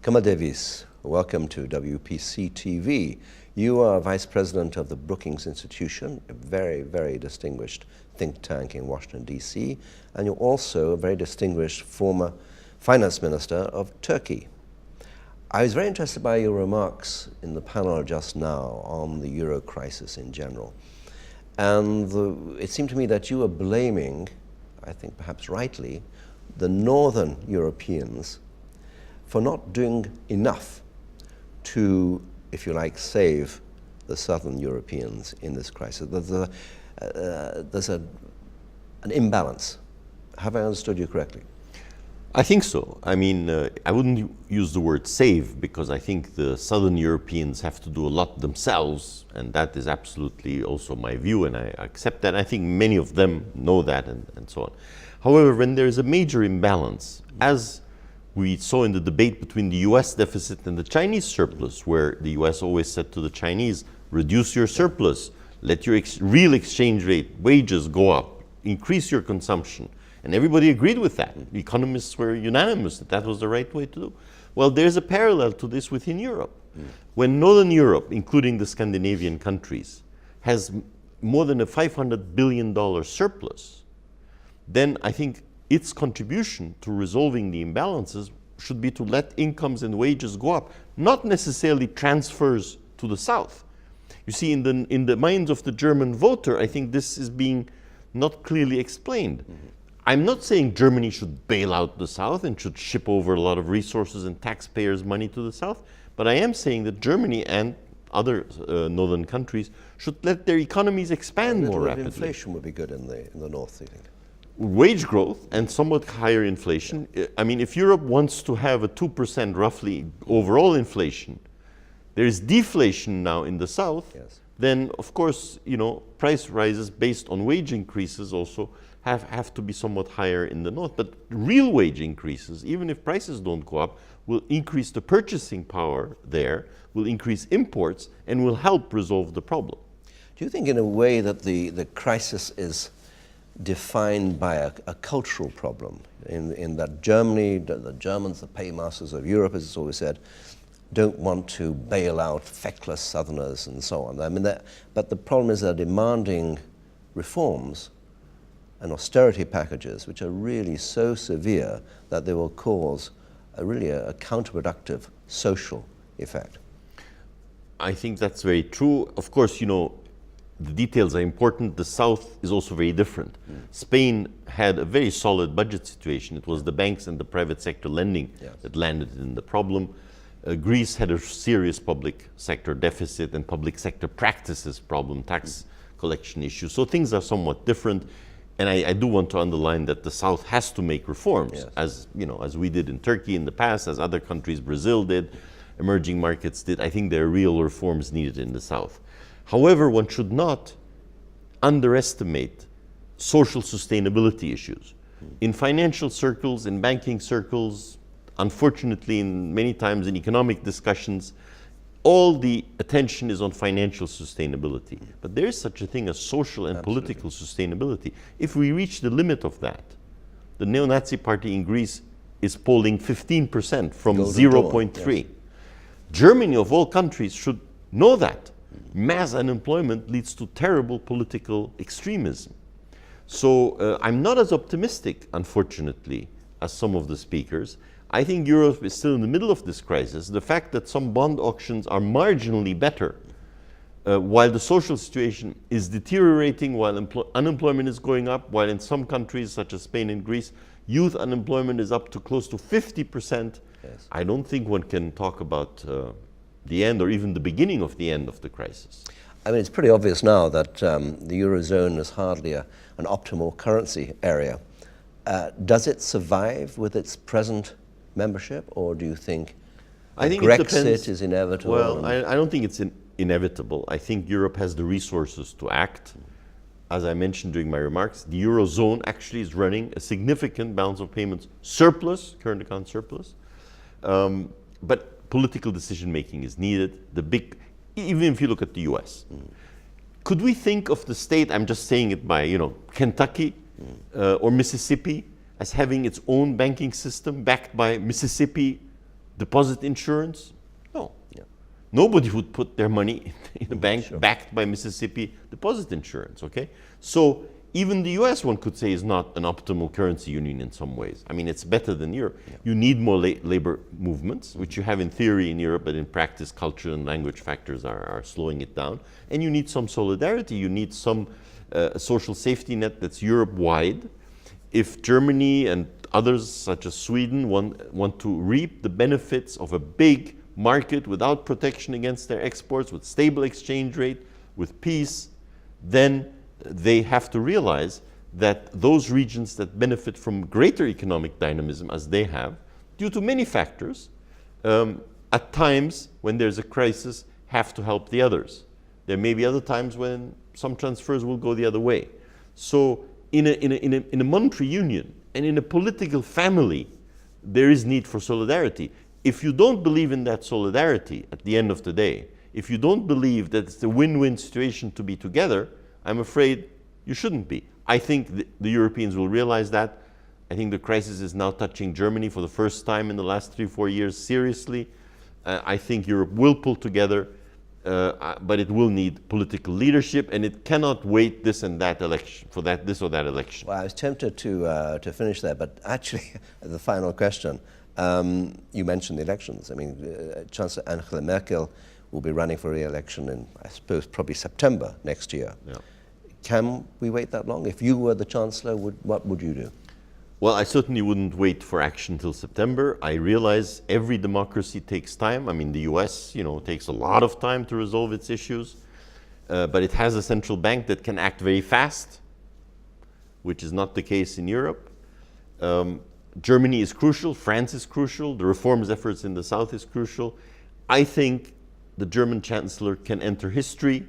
Kemal Dervis, welcome to WPC TV. You are Vice President of the Brookings Institution, a very, very distinguished think tank in Washington, D.C., and you're also a very distinguished former Finance Minister of Turkey. I was very interested by your remarks in the panel just now on the euro crisis in general. And it seemed to me that you were blaming, I think perhaps rightly, the northern Europeans for not doing enough to, if you like, save the southern Europeans in this crisis. There's an imbalance. Have I understood you correctly? I think so. I mean, I wouldn't use the word save because I think the southern Europeans have to do a lot themselves, and that is absolutely also my view, and I accept that. I think many of them know that and so on. However, when there is a major imbalance, as we saw in the debate between the US deficit and the Chinese surplus, where the US always said to the Chinese, reduce your surplus, let your real exchange rate, wages go up, increase your consumption. And everybody agreed with that. The economists were unanimous that that was the right way to do. Well, there's a parallel to this within Europe. When Northern Europe, including the Scandinavian countries, has more than a $500 billion surplus, then I think its contribution to resolving the imbalances should be to let incomes and wages go up, not necessarily transfers to the South. You see, in the minds of the German voter, I think this is being not clearly explained. I'm not saying Germany should bail out the South and should ship over a lot of resources and taxpayers' money to the South, but I am saying that Germany and other northern countries should let their economies expand more rapidly. Inflation would be good in the north, you think? Wage growth and somewhat higher inflation. I mean, if Europe wants to have a 2% roughly overall inflation, there is deflation now in the South, yes. Then of course, you know, price rises based on wage increases also have to be somewhat higher in the north. But real wage increases, even if prices don't go up, will increase the purchasing power there, will increase imports, and will help resolve the problem. Do you think in a way that the crisis is defined by a cultural problem, in that Germany, the Germans, the paymasters of Europe, as it's always said, don't want to bail out feckless southerners and so on. I mean, but the problem is they're demanding reforms and austerity packages which are really so severe that they will cause really a counterproductive social effect. I think that's very true. Of course, you know, the details are important. The South is also very different. Spain had a very solid budget situation. It was the banks and the private sector lending that landed in the problem. Greece had a serious public sector deficit and public sector practices problem, tax collection issues. So things are somewhat different. And I do want to underline that the South has to make reforms, as you know, as we did in Turkey in the past, as other countries, Brazil did, emerging markets did. I think there are real reforms needed in the South. However, one should not underestimate social sustainability issues. In financial circles, in banking circles, unfortunately, many times in economic discussions, all the attention is on financial sustainability. But there is such a thing as social and political sustainability. If we reach the limit of that, the neo-Nazi party in Greece is polling 15% from 0.3. Yes. Germany, of all countries, should know that. Mass unemployment leads to terrible political extremism. So I'm not as optimistic, unfortunately, as some of the speakers. I think Europe is still in the middle of this crisis. The fact that some bond auctions are marginally better, while the social situation is deteriorating, while unemployment is going up, while in some countries, such as Spain and Greece, youth unemployment is up to close to 50%. Yes. I don't think one can talk about the end or even the beginning of the end of the crisis. I mean, it's pretty obvious now that the Eurozone is hardly an optimal currency area. Does it survive with its present membership, or do you think Brexit is inevitable? Well, I don't think it's inevitable. I think Europe has the resources to act. As I mentioned during my remarks, the Eurozone actually is running a significant balance of payments surplus, current account surplus. But political decision-making is needed. Even if you look at the US. Could we think of the state, I'm just saying it by, Kentucky or Mississippi as having its own banking system backed by Mississippi Deposit insurance? No. Yeah. Nobody would put their money in a bank Sure. backed by Mississippi deposit insurance, okay? So even the US, one could say, is not an optimal currency union in some ways. I mean, it's better than Europe. Yeah. You need more labor movements, which you have in theory in Europe, but in practice, culture and language factors are slowing it down. And you need some solidarity. You need some social safety net that's Europe-wide. If Germany and others, such as Sweden, want to reap the benefits of a big market without protection against their exports, with stable exchange rate, with peace, then they have to realize that those regions that benefit from greater economic dynamism, as they have, due to many factors, at times when there's a crisis, have to help the others. There may be other times when some transfers will go the other way. So in a monetary union and in a political family, there is need for solidarity. If you don't believe in that solidarity at the end of the day, if you don't believe that it's a win-win situation to be together, I'm afraid you shouldn't be. I think the Europeans will realize that. I think the crisis is now touching Germany for the first time in the last 3-4 years seriously. I think Europe will pull together, but it will need political leadership, and it cannot wait this and that election for this or that election. Well, I was tempted to finish there, but actually, the final question. You mentioned the elections. I mean, Chancellor Angela Merkel will be running for re-election in, I suppose, probably September next year. Yeah. Can we wait that long? If you were the Chancellor, what would you do? Well, I certainly wouldn't wait for action till September. I realize every democracy takes time. I mean, the US, takes a lot of time to resolve its issues, but it has a central bank that can act very fast, which is not the case in Europe. Germany is crucial, France is crucial, the reforms efforts in the South is crucial. I think the German Chancellor can enter history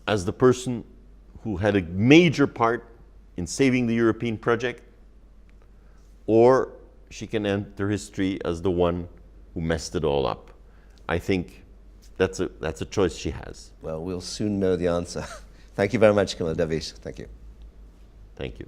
as the person who had a major part in saving the European project, or she can enter history as the one who messed it all up. I think that's a choice she has. Well, we'll soon know the answer. Thank you very much, Kemal Dervis. Thank you. Thank you.